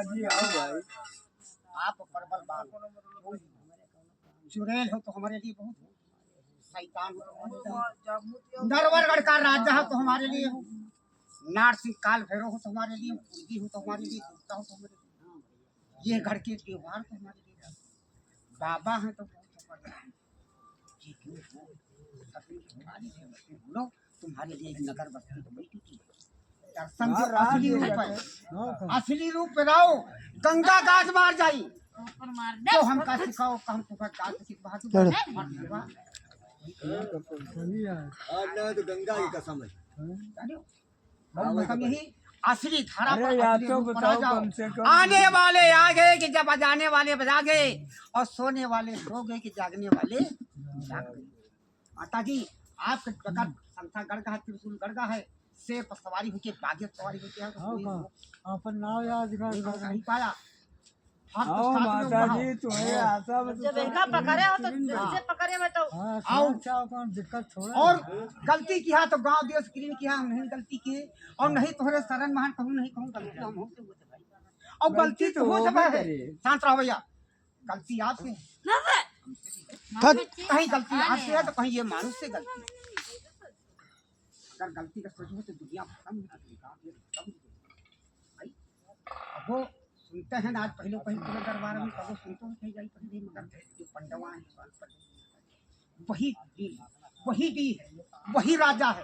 जी आओ भाई। आप प्रबल बाल चुड़ैल हो तो हमारे लिए बहुत शैतान हो, नरवरगढ़ का राजा हो तो हमारे लिए हो, नारसिंह काल भैरव हो तो हमारे लिए, कुर्गी हो तो हमारे लिए, कुत्ता हो तो हमारे लिए, ये घर के त्योहार तो हमारे लिए, बाबा हैं तो बहुत तुम्हारे लिए एक नगर बस्ती तो बैठी थी। दर्शन के असली रूप है, असली रूप पे रहो, गंगा गाज मार जाई तो हमका सिखाओ हम तुम्हारे गाज सिखवा दूं। आज तो गंगा की कसम है। हम यही असली धारा अरे पर यार असली तो रूप पर बताओ आ जाओ। कम से कम। आने वाले आ गए कि जब बजाने वाले बजा गए और सोने वाले सो गए कि जागने वाले जाग गए। माता जी आपके प्रकार संथा गढ़ है, त्रिशूल गढ़ है, शेर पर सवारी होके बाघ सवारी होके अपन नाम याद नहीं पाया। आओ माता जी तुम्हें आशा जब इनका पकड़े हो तो इससे पकड़े में तो आओ कौन दिक्कत थोड़ा। और गलती किया तो गांव देश की किया, हम नहीं गलती किए और नहीं तुम्हारे शरण महान कहूँ नहीं कहूँ गलती हम होते हुए भाई, और गलती तो हो सकता है। शांत रहो भैया, गलती आपसे कहीं गलती आपसे है तो कहीं ये मानुष से गलती है। अगर गलती का सोचो तो दुनिया खत्म भाई। अब वो सुनते हैं ना, आज पहले पूरे दरबार में कबो सुनते हो कहीं जाई पहले, मगर जो पंडवा है वही दी है, वही राजा है।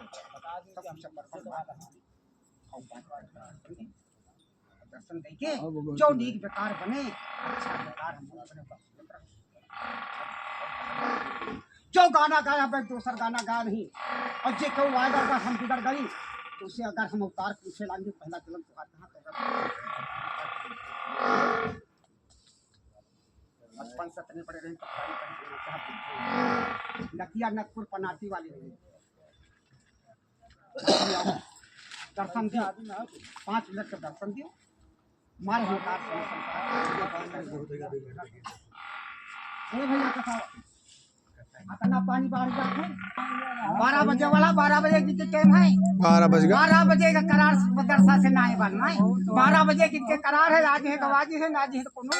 दर्शन देके जो नीक बेकार बने, अच्छा बेकार हम बने, जो गाना गाया भाई दूसरा गाना गा नहीं, और जे क्यों वायदा अगर हम बिगड़ गई तो उसे अगर हम अवतार पूछे लाएंगे पहला जन्म तो कहाँ बचपन से तने पड़े रहे नकिया नकपुर पनाती वाले दर्शन दियो, 5 मिनट का दर्शन दियो, मारे भैया अपना पानी बाहर जाते 12 बजे वाला 12 बजे की टाइम है, 12 बजे का करार मदरसा से ना बनना है, 12 बजे की करार है, आज है गवाजी है नाजी है तो कोनो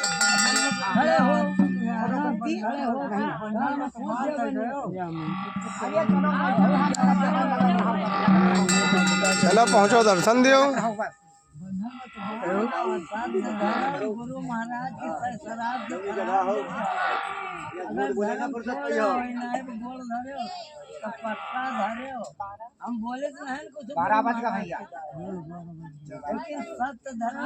चलो पहुँचो दर्शन दियो। गुरु महाराज की हम बोले तो नहीं कुछ 12 बज का भैया सत्य धर्म